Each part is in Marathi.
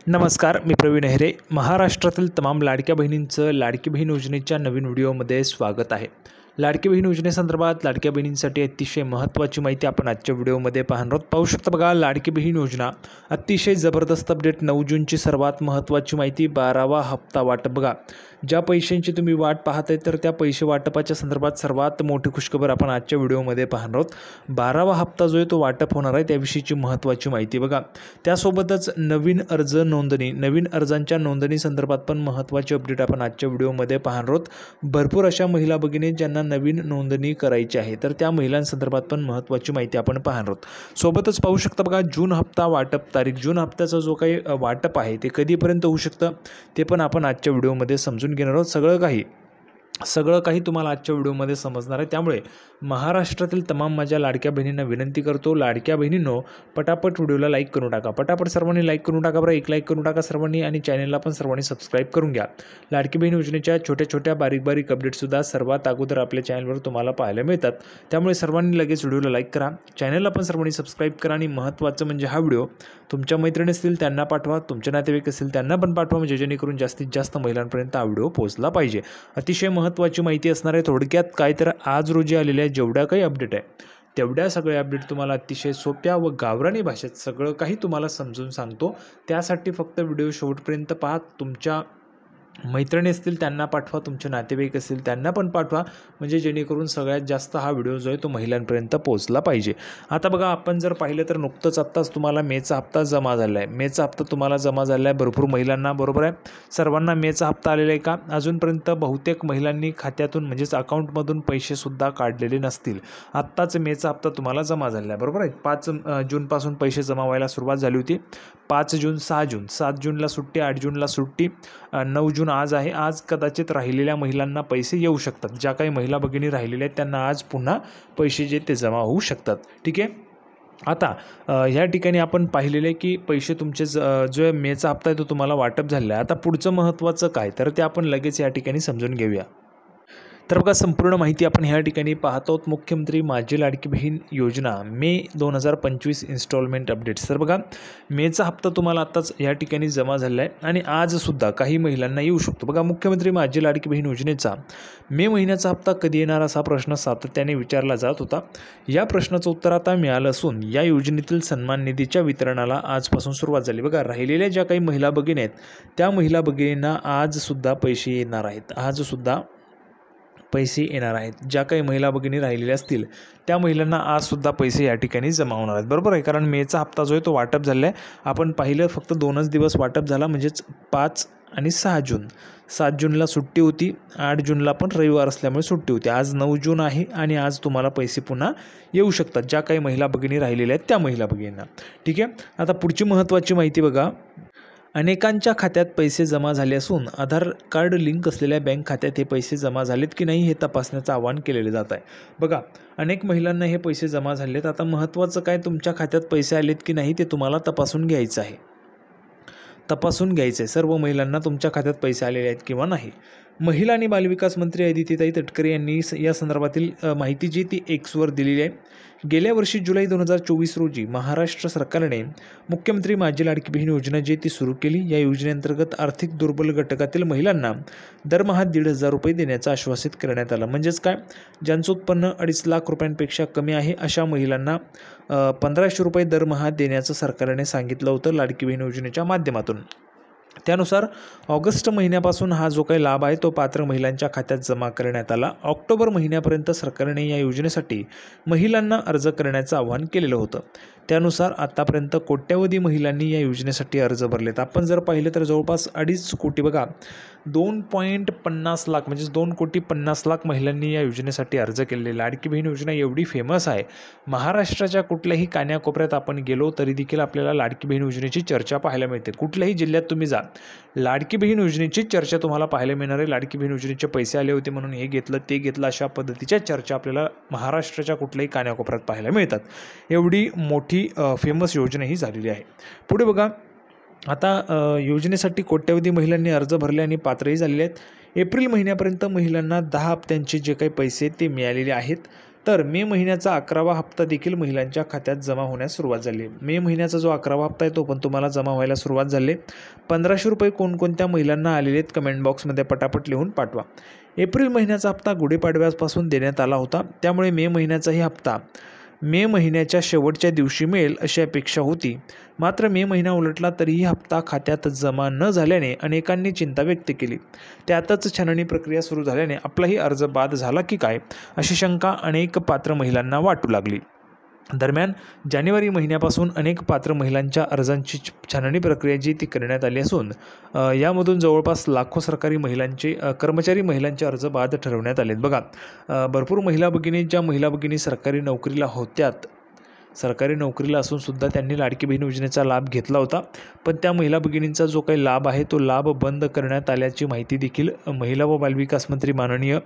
नमस्कार, मी प्रवीण अहिरे. महाराष्ट्रातील तमाम लाडक्या बहिणींचं लाडकी बहीण योजनेच्या नवीन व्हिडिओमध्ये स्वागत आहे. लाडकी बहीण योजनेसंदर्भात लाडक्या बहिणींसाठी अतिशय महत्त्वाची माहिती आपण आजच्या व्हिडिओमध्ये पाहणार आहोत. पाहू शकता बघा, लाडकी बहीण योजना अतिशय जबरदस्त अपडेट. 9 जूनची सर्वात महत्त्वाची माहिती, 12वा हप्ता वाटप. बघा, ज्या पैशांची तुम्ही वाट पाहताय तर त्या पैसे वाटपाच्या संदर्भात सर्वात मोठी खुशखबर आपण आजच्या व्हिडिओमध्ये पाहणार आहोत. 12वा हप्ता जो आहे तो वाटप होणार आहे त्याविषयीची महत्त्वाची माहिती. बघा, त्यासोबतच नवीन अर्ज नोंदणी, नवीन अर्जांच्या नोंदणी संदर्भात पण महत्त्वाची अपडेट आपण आजच्या व्हिडिओमध्ये पाहणार आहोत. भरपूर अशा महिला भगिनी ज्यांना नवीन नोंदणी करायची आहे तर त्या महिलांसंदर्भात पण महत्त्वाची माहिती आपण पाहणार आहोत. सोबतच पाहू शकता बघा, जून हप्ता वाटप तारीख, जून हप्त्याचा जो काही वाटप आहे ते कधीपर्यंत होऊ शकतं ते पण आपण आजच्या व्हिडिओमध्ये समजून घेणार आहोत. सगळं काही तुम्हाला आजच्या व्हिडिओमध्ये समजणार आहे. त्यामुळे महाराष्ट्रातील तमाम माझ्या लाडक्या बहिणींना विनंती करतो, लाडक्या बहिणींनो पटापट व्हिडिओला लाईक करून टाका. पटापट सर्वांनी लाईक करून टाका बरं, एक लाईक करून टाका सर्वांनी, आणि चॅनलला पण सर्वांनी सबस्क्राईब करून घ्या. लाडकी बहीण योजनेच्या छोट्या बारीक अपडेटसुद्धा सर्वात अगोदर आपल्या चॅनलवर तुम्हाला पाहायला मिळतात. त्यामुळे सर्वांनी लगेच व्हिडिओला लाईक करा, चॅनलला पण सर्वांनी सबस्क्राईब करा, आणि महत्त्वाचं म्हणजे हा व्हिडिओ तुमच्या मैत्रिणी असतील त्यांना पाठवा, तुमचे नातेवाईक असतील त्यांना पण पाठवा, म्हणजे जेणेकरून जास्तीत जास्त महिलांपर्यंत हा व्हिडिओ पोहोचला पाहिजे. अतिशय महत्त्वाची माहिती असणार आहे. थोडक्यात काय तर आज रोजी आलेल्या जेवढ्या काही अपडेट आहे तेवढ्या सगळ्या अपडेट तुम्हाला अतिशय सोप्या व गावरानी भाषेत सगळं काही तुम्हाला समजून सांगतो. त्यासाठी फक्त व्हिडिओ शेवटपर्यंत पहा. तुमच्या मैत्रिणी असतील त्यांना पाठवा, तुमचे नातेवाईक असतील त्यांना पण पाठवा, म्हणजे जेणेकरून सगळ्यात जास्त हा व्हिडिओ जो आहे तो महिलांपर्यंत पोहोचला पाहिजे. आता बघा, आपण जर पाहिलं तर नुकतंच आत्ताच तुम्हाला मेचा हप्ता जमा झाला आहे. मेचा हप्ता तुम्हाला जमा झाला आहे भरपूर महिलांना, बरोबर आहे. सर्वांना मेचा हप्ता आलेला आहे का? अजूनपर्यंत बहुतेक महिलांनी खात्यातून म्हणजेच अकाउंटमधून पैसेसुद्धा काढलेले नसतील. आत्ताच मेचा हप्ता तुम्हाला जमा झालेला आहे, बरोबर आहे. 5 जूनपासून पैसे जमा व्हायला सुरुवात झाली होती. 5 जून, 6 जून, 7 जूनला सुट्टी, 8 जूनला सुट्टी, 9 जून आज आहे. आज कदाचित राहिलेल्या महिलांना पैसे येऊ शकतात. ज्या काही महिला भगिनी राहिलेल्या आहेत त्यांना आज पुन्हा पैसे जे ते जमा होऊ शकतात. ठीक आहे. आता ह्या ठिकाणी आपण पाहिलेलं आहे की पैसे तुमचे जो मेचा हप्ता आहे तो तुम्हाला वाटप झालेला आहे. आता पुढचं महत्त्वाचं काय तर ते आपण लगेच या ठिकाणी समजून घेऊया. तर बघा, संपूर्ण माहिती आपण ह्या ठिकाणी पाहतो. मुख्यमंत्री माझी लाडकी बहीण योजना मे 2025 इन्स्टॉलमेंट अपडेट्स. तर बघा, मेचा हप्ता तुम्हाला आत्ताच या ठिकाणी जमा झाला आहे आणि आजसुद्धा काही महिलांना येऊ शकतो. बघा, मुख्यमंत्री माझी लाडकी बहीण योजनेचा मे महिन्याचा हप्ता कधी येणार असा प्रश्न सातत्याने विचारला जात होता. या प्रश्नाचं उत्तर आता मिळालं असून या योजनेतील सन्मान निधीच्या वितरणाला आजपासून सुरुवात झाली. बघा, राहिलेल्या ज्या काही महिला भगिनी आहेत त्या महिला भगिनींना आजसुद्धा पैसे येणार आहेत. आजसुद्धा पैसे येणार आहेत. ज्या काही महिला भगिनी राहिलेल्या असतील त्या महिलांना आजसुद्धा पैसे या ठिकाणी जमा होणार आहेत, बरोबर आहे. कारण मेचा हप्ता जो आहे तो वाटप झाला आहे. आपण पाहिलं फक्त 2च दिवस वाटप झाला, म्हणजेच 5 आणि 6 जून. 7 जूनला सुट्टी होती, 8 जूनला पण रविवार असल्यामुळे सुट्टी होती. आज 9 जून आहे आणि आज तुम्हाला पैसे पुन्हा येऊ शकतात ज्या काही महिला भगिनी राहिलेल्या आहेत त्या महिला भगिनींना. ठीक आहे. आता पुढची महत्त्वाची माहिती बघा, अनेकांच्या खात्यात पैसे जमा झाले असून आधार कार्ड लिंक असलेल्या बँक खात्यात हे पैसे जमा झालेत की नाही हे तपासण्याचं आवाहन केलेलं जात आहे. बघा, अनेक महिलांना हे पैसे जमा झालेत. आता महत्त्वाचं काय, तुमच्या खात्यात पैसे आलेत की नाही ते तुम्हाला तपासून घ्यायचं आहे. सर्व महिलांना तुमच्या खात्यात पैसे आलेले आहेत किंवा नाही. महिला आणि बालविकास मंत्री अदितीताई तटकरे यांनी या संदर्भातील माहिती जी ती एक्सवर दिलेली आहे. गेल्या वर्षी जुलै 2024 रोजी महाराष्ट्र सरकारने मुख्यमंत्री माझी लाडकी बहीण योजना जी ती सुरू केली. या योजनेअंतर्गत आर्थिक दुर्बल घटकातील महिलांना दरमहा 1,500 रुपये देण्याचं आश्वासित करण्यात आलं. म्हणजेच काय, ज्यांचं उत्पन्न 2.5 लाख रुपयांपेक्षा कमी आहे अशा महिलांना 1,500 रुपये दरमहा देण्याचं सरकारने सांगितलं होतं लाडकी बहीण योजनेच्या माध्यमातून. त्यानुसार ऑगस्ट महिन्यापासून हा जो काही लाभ आहे तो पात्र महिलांच्या खात्यात जमा करण्यात आला. ऑक्टोबर महिन्यापर्यंत सरकारने या योजनेसाठी महिलांना अर्ज करण्याचं आवाहन केलेलं होतं. त्यानुसार आतापर्यंत कोट्यवधी महिलांनी या योजनेसाठी अर्ज भरलेत. आपण जर पाहिलं तर जवळपास 2.5 कोटी, बघा 2.50 लाख म्हणजेच 2,50,00,000 महिलांनी या योजनेसाठी अर्ज केलेले. लाडकी बहीण योजना एवढी फेमस आहे, महाराष्ट्राच्या कुठल्याही कान्याकोपऱ्यात आपण गेलो तरी देखील आपल्याला लाडकी बहीण योजनेची चर्चा पाहायला मिळते. कुठल्याही जिल्ह्यात तुम्ही जा, लाडकी बहीण योजनेची चर्चा तुम्हाला पाहायला मिळणार आहे. लाडकी बहीण योजनेचे पैसे आले होते म्हणून हे घेतलं ते घेतलं अशा पद्धतीच्या चर्चा आपल्याला महाराष्ट्राच्या कुठल्याही कान्याकोपऱ्यात पाहायला मिळतात. एवढी मोठी फेमस योजना ही झालेली आहे. पुढे बघा, आता योजनेसाठी कोट्यवधी महिलांनी अर्ज भरले आणि पात्रही झालेले आहेत. एप्रिल महिन्यापर्यंत महिलांना 10 हप्त्यांचे जे काही पैसे ते मिळालेले आहेत. तर मे महिन्याचा 11वा हप्ता देखील महिलांच्या खात्यात जमा होण्यास सुरुवात झाली. मे महिन्याचा जो 11वा हप्ता आहे तो पण तुम्हाला जमा व्हायला सुरुवात झाली. 1500 रुपये कोणकोणत्या महिलांना आलेले आहेत कमेंट बॉक्समध्ये पटापट लिहून पाठवा. एप्रिल महिन्याचा हप्ता गुढीपाडव्यापासून देण्यात आला होता, त्यामुळे मे महिन्याचाही हप्ता मे महिन्याच्या शेवटच्या दिवशी मिळेल अशी अपेक्षा होती. मात्र मे महिना उलटला तरीही हप्ता खात्यात जमा न झाल्याने अनेकांनी चिंता व्यक्त केली. त्यातच छाननी प्रक्रिया सुरू झाल्याने आपलाही अर्ज बाद झाला की काय अशी शंका अनेक पात्र महिलांना वाटू लागली. दरम्यान जानेवारी महिन्यापासून अनेक पात्र महिलांच्या अर्जांची छाननी प्रक्रिया जी ती करण्यात आली असून यामधून जवळपास लाखो सरकारी कर्मचारी महिलांचे अर्ज बाद ठरवण्यात आलेत. बघा, भरपूर महिला भगिनी, ज्या महिला भगिनी सरकारी नोकरीला होत्यात, सरकारी नोकरीला असून सुद्धा त्यांनी लाडकी बहीण योजनेचा लाभ घेतला होता, पण त्या महिला भगिनींचा जो काही लाभ आहे तो लाभ बंद करण्यात आल्याची माहिती देखील महिला व बालविकास मंत्री माननीय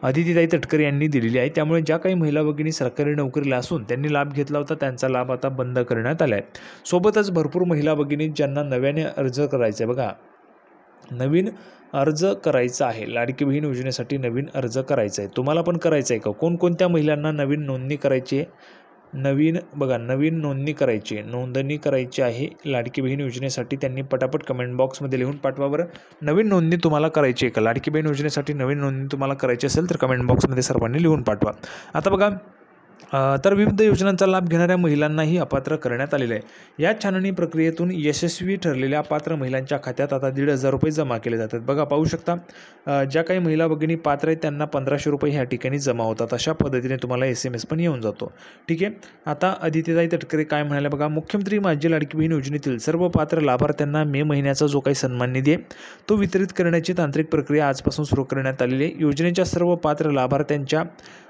अदितीताई तटकरे यांनी दिलेली आहे. त्यामुळे ज्या काही महिला भगिनी सरकारी नोकरीला असून त्यांनी लाभ घेतला होता त्यांचा लाभ आता बंद करण्यात आला आहे. सोबतच भरपूर महिला भगिनी ज्यांना नव्याने अर्ज करायचा आहे, बघा नवीन अर्ज करायचा आहे, लाडकी बहीण योजनेसाठी नवीन अर्ज करायचा आहे, तुम्हाला पण करायचं आहे का? कोणकोणत्या महिलांना नवीन नोंदणी करायची आहे? नवीन नोंदणी करायची आहे लाडकी बहीण योजनेसाठी, त्यांनी पटापट कमेंट बॉक्समध्ये लिहून पाठवा बरं. नवीन नोंदणी तुम्हाला करायची आहे का? लाडकी बहीण योजनेसाठी नवीन नोंदणी तुम्हाला करायची असेल तर कमेंट बॉक्समध्ये सर्वांनी लिहून पाठवा. आता बघा, तर विविध योजनांचा लाभ घेणाऱ्या महिलांनाही अपात्र करण्यात आलेले आहे. या छाननी प्रक्रियेतून यशस्वी ठरलेल्या अपात्र महिलांच्या खात्यात आता 1,500 रुपये जमा केले जातात. बघा, पाहू शकता, ज्या काही महिला भगिनी पात्र आहेत त्यांना 1500 रुपये ह्या ठिकाणी जमा होतात. अशा पद्धतीने तुम्हाला SMS पण येऊन जातो. ठीक आहे. आता अदितीताई तटकरे काय म्हणाले बघा, मुख्यमंत्री माझी लाडकी बहीण योजनेतील सर्व पात्र लाभार्थ्यांना मे महिन्याचा जो काही सन्मान निधी आहे तो वितरित करण्याची तांत्रिक प्रक्रिया आजपासून सुरू करण्यात आलेली आहे. योजनेच्या सर्व पात्र लाभार्थ्यांच्या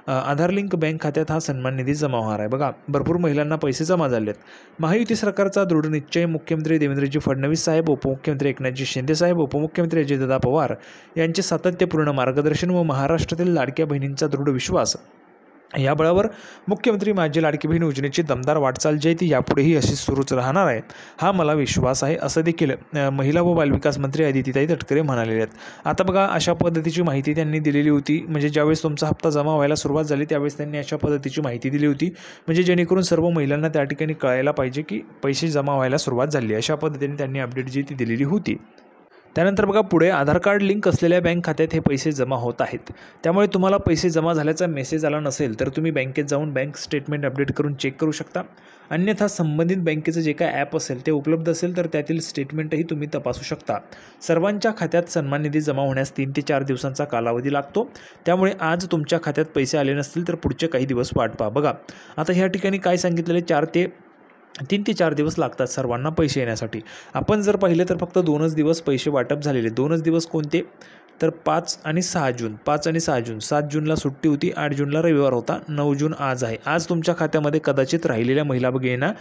आधार लिंक बँक खात्यात हा सन्मान निधी जमा होणार आहे. बघा, भरपूर महिलांना पैसे जमा झाले आहेत. महायुती सरकारचा दृढ निश्चय, मुख्यमंत्री देवेंद्रजी फडणवीस साहेब, उपमुख्यमंत्री एकनाथजी शिंदे साहेब, उपमुख्यमंत्री अजितदादा पवार यांचे सातत्यपूर्ण मार्गदर्शन व महाराष्ट्रातील लाडक्या बहिणींचा दृढ विश्वास या बळावर मुख्यमंत्री माझी लाडकी बहीण योजनेची दमदार वाटचाल जी आहे ती यापुढेही अशीच सुरूच राहणार आहे, हा मला विश्वास आहे, असं देखील महिला व बालविकास मंत्री अदितीताई तटकरे म्हणालेले आहेत. आता बघा, अशा पद्धतीची माहिती त्यांनी दिलेली होती. म्हणजे ज्यावेळेस तुमचा हप्ता जमा व्हायला सुरुवात झाली त्यावेळेस त्यांनी अशा पद्धतीची माहिती दिली होती, म्हणजे जेणेकरून सर्व महिलांना त्या ठिकाणी कळायला पाहिजे की पैसे जमा व्हायला सुरुवात झाली. अशा पद्धतीने त्यांनी अपडेट जी ती दिलेली होती. त्यानंतर बघा, पुढे आधार कार्ड लिंक असलेल्या बँक खात्यात हे पैसे जमा होत आहेत. त्यामुळे तुम्हाला पैसे जमा झाल्याचा मेसेज आला नसेल तर तुम्ही बँकेत जाऊन बँक स्टेटमेंट अपडेट करून चेक करू शकता. अन्यथा संबंधित बँकेचं जे काय ॲप असेल ते उपलब्ध असेल तर त्यातील स्टेटमेंटही तुम्ही तपासू शकता. सर्वांच्या खात्यात सन्मान निधी जमा होण्यास 3 ते 4 दिवसांचा कालावधी लागतो. त्यामुळे आज तुमच्या खात्यात पैसे आले नसतील तर पुढचे काही दिवस वाट पहा. बघा, आता ह्या ठिकाणी काय सांगितलेले, 3 ते 4 दिवस लागतात सर्वांना पैसे येण्यासाठी. आपण जर पाहिलं तर फक्त 2च दिवस पैसे वाटप झालेले. 2च दिवस कोणते तर 5 आणि 6 जून. 7 जूनला सुट्टी होती, 8 जूनला रविवार होता, 9 जून आज आहे. आज तुमच्या खात्यामध्ये कदाचित राहिलेल्या महिला भगिनींना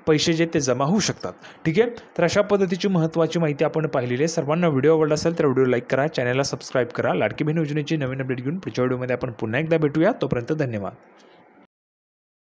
पैसे जे ते जमा होऊ शकतात. ठीक आहे. तर अशा पद्धतीची महत्त्वाची माहिती आपण पाहिलेली आहे. सर्वांना व्हिडिओ आवडला असेल तर व्हिडिओ लाईक करा, चॅनलला सबस्क्राईब करा. लाडकी बहीण योजनेची नवीन अपडेट घेऊन पुढच्या व्हिडिओमध्ये आपण पुन्हा एकदा भेटूया. तोपर्यंत धन्यवाद.